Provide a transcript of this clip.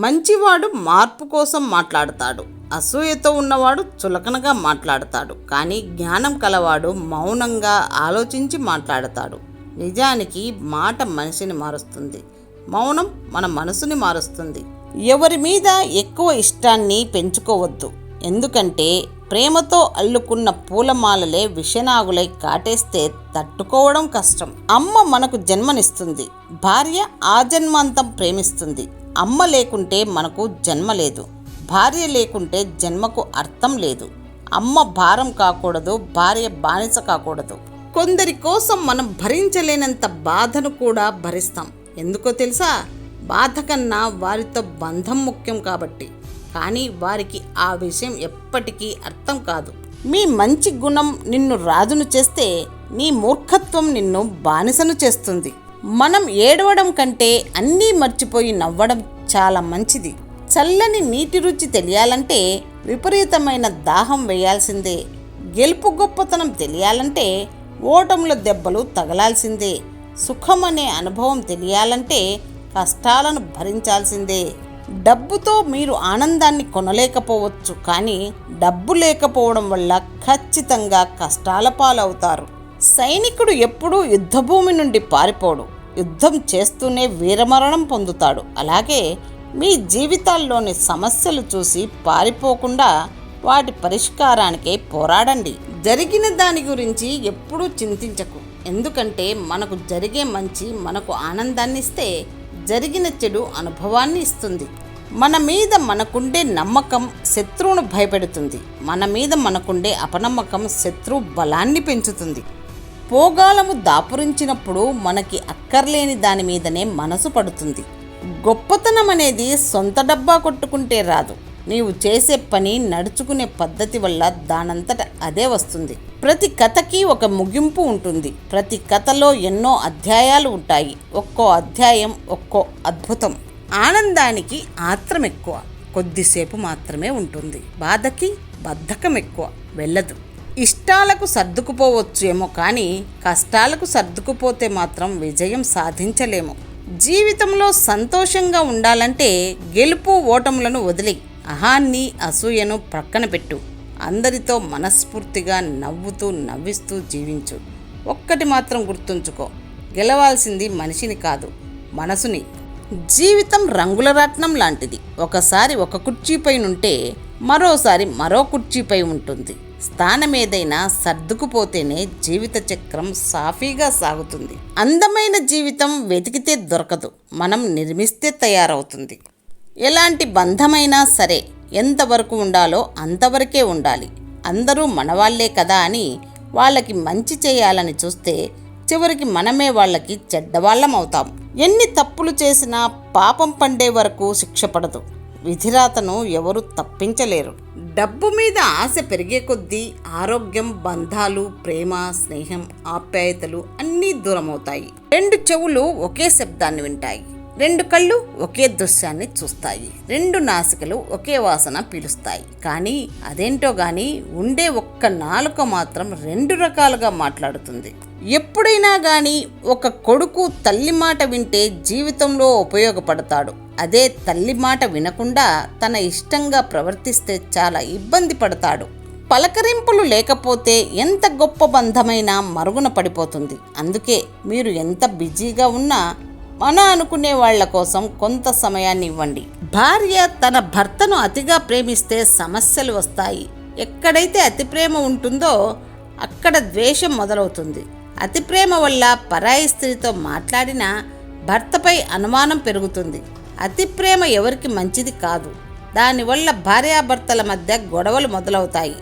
మంచివాడు మార్పు కోసం మాట్లాడతాడు, అసూయతో ఉన్నవాడు చులకనగా మాట్లాడతాడు. కానీ జ్ఞానం కలవాడు మౌనంగా ఆలోచించి మాట్లాడతాడు. నిజానికి మాట మనిషిని మారుస్తుంది, మౌనం మన మనసుని మారుస్తుంది. ఎవరి మీద ఎక్కువ ఇష్టాన్ని పెంచుకోవద్దు, ఎందుకంటే ప్రేమతో అల్లుకున్న పూలమాలలే విషనాగులై కాటేస్తే తట్టుకోవడం కష్టం. అమ్మ మనకు జన్మనిస్తుంది, భార్య ఆజన్మాంతం ప్రేమిస్తుంది. అమ్మ లేకుంటే మనకు జన్మ లేదు, భార్య లేకుంటే జన్మకు అర్థం లేదు. అమ్మ భారం కాకూడదు, భార్య బానిస కాకూడదు. కొందరి కోసం మనం భరించలేనంత బాధను కూడా భరిస్తాం. ఎందుకో తెలుసా? బాధ కన్నా వారితో బంధం ముఖ్యం కాబట్టి. కానీ వారికి ఆ విషయం ఎప్పటికీ అర్థం కాదు. మీ మంచి గుణం నిన్ను రాజును చేస్తే, నీ మూర్ఖత్వం నిన్ను బానిసను చేస్తుంది. మనం ఏడవడం కంటే అన్నీ మర్చిపోయి నవ్వడం చాలా మంచిది. చల్లని నీటి రుచి తెలియాలంటే విపరీతమైన దాహం వేయాల్సిందే. గెలుపు గొప్పతనం తెలియాలంటే ఓటముల దెబ్బలు తగలాల్సిందే. సుఖం అనే అనుభవం తెలియాలంటే కష్టాలను భరించాల్సిందే. డబ్బుతో మీరు ఆనందాన్ని కొనలేకపోవచ్చు, కానీ డబ్బు లేకపోవడం వల్ల ఖచ్చితంగా కష్టాల పాలవుతారు. సైనికుడు ఎప్పుడూ యుద్ధభూమి నుండి పారిపోడు, యుద్ధం చేస్తూనే వీరమరణం పొందుతాడు. అలాగే మీ జీవితాల్లోని సమస్యలు చూసి పారిపోకుండా వాటి పరిష్కారానికే పోరాడండి. జరిగిన దాని గురించి ఎప్పుడూ చింతించకు, ఎందుకంటే మనకు జరిగే మంచి మనకు ఆనందాన్ని ఇస్తే, జరిగిన చెడు అనుభవాన్ని ఇస్తుంది. మన మీద మనకుండే నమ్మకం శత్రువును భయపెడుతుంది, మన మీద మనకుండే అపనమ్మకం శత్రు బలాన్ని పెంచుతుంది. పోగాలము దాపురించినప్పుడు మనకి అక్కర్లేని దాని మీదనే మనసు పడుతుంది. గొప్పతనం అనేది సొంత డబ్బా కొట్టుకుంటే రాదు, నీవు చేసే పని నడుచుకునే పద్ధతి వల్ల దానంతట అదే వస్తుంది. ప్రతి కథకి ఒక ముగింపు ఉంటుంది, ప్రతి కథలో ఎన్నో అధ్యాయాలు ఉంటాయి. ఒక్కో అధ్యాయం ఒక్కో అద్భుతం. ఆనందానికి ఆత్రం ఎక్కువ, కొద్దిసేపు మాత్రమే ఉంటుంది. బాధకి బద్ధకం ఎక్కువ, వెళ్ళదు. ఇష్టాలకు సర్దుకుపోవచ్చు ఏమో, కానీ కష్టాలకు సర్దుకుపోతే మాత్రం విజయం సాధించలేము. జీవితంలో సంతోషంగా ఉండాలంటే గెలుపు ఓటములను వదిలి అహాన్ని అసూయను ప్రక్కన పెట్టు. అందరితో మనస్ఫూర్తిగా నవ్వుతూ నవ్విస్తూ జీవించు. ఒక్కటి మాత్రం గుర్తుంచుకో, గెలవాల్సింది మనిషిని కాదు, మనసుని. జీవితం రంగుల రత్నం లాంటిది. ఒకసారి ఒక కుర్చీపై ఉంటే మరోసారి మరో కుర్చీపై ఉంటుంది. స్థానం ఏదైనా సర్దుకుపోతేనే జీవిత చక్రం సాఫీగా సాగుతుంది. అందమైన జీవితం వెతికితే దొరకదు, మనం నిర్మిస్తే తయారవుతుంది. ఎలాంటి బంధమైనా సరే ఎంతవరకు ఉండాలో అంతవరకే ఉండాలి. అందరూ మనవాళ్లే కదా అని వాళ్ళకి మంచి చేయాలని చూస్తే చివరికి మనమే వాళ్ళకి చెడ్డవాళ్ళం అవుతాం. ఎన్ని తప్పులు చేసినా పాపం పండే వరకు శిక్ష పడదు. విధిరాతను ఎవరు తప్పించలేరు. డబ్బు మీద ఆశ పెరిగే కొద్దీ ఆరోగ్యం, బంధాలు, ప్రేమ, స్నేహం, ఆప్యాయతలు అన్నీ దూరమవుతాయి. 2 చెవులు ఒకే శబ్దాన్ని వింటాయి, 2 కళ్ళు ఒకే దృశ్యాన్ని చూస్తాయి, 2 నాసికలు ఒకే వాసన పీలుస్తాయి. కానీ అదేంటో గాని ఉండే ఒక్క నాలుక మాత్రం 2 రకాలుగా మాట్లాడుతుంది. ఎప్పుడైనా కానీ ఒక కొడుకు తల్లి మాట వింటే జీవితంలో ఉపయోగపడతాడు. అదే తల్లి మాట వినకుండా తన ఇష్టంగా ప్రవర్తిస్తే చాలా ఇబ్బంది పడతాడు. పలకరింపులు లేకపోతే ఎంత గొప్ప బంధమైనా మరుగున పడిపోతుంది. అందుకే మీరు ఎంత బిజీగా ఉన్నా మన అనుకునే వాళ్ల కోసం కొంత సమయాన్ని ఇవ్వండి. భార్య తన భర్తను అతిగా ప్రేమిస్తే సమస్యలు వస్తాయి. ఎక్కడైతే అతి ప్రేమ ఉంటుందో అక్కడ ద్వేషం మొదలవుతుంది. అతి ప్రేమ వల్ల పరాయి స్త్రీతో మాట్లాడినా భర్తపై అనుమానం పెరుగుతుంది. అతి ప్రేమ ఎవరికి మంచిది కాదు. దానివల్ల భార్యాభర్తల మధ్య గొడవలు మొదలవుతాయి.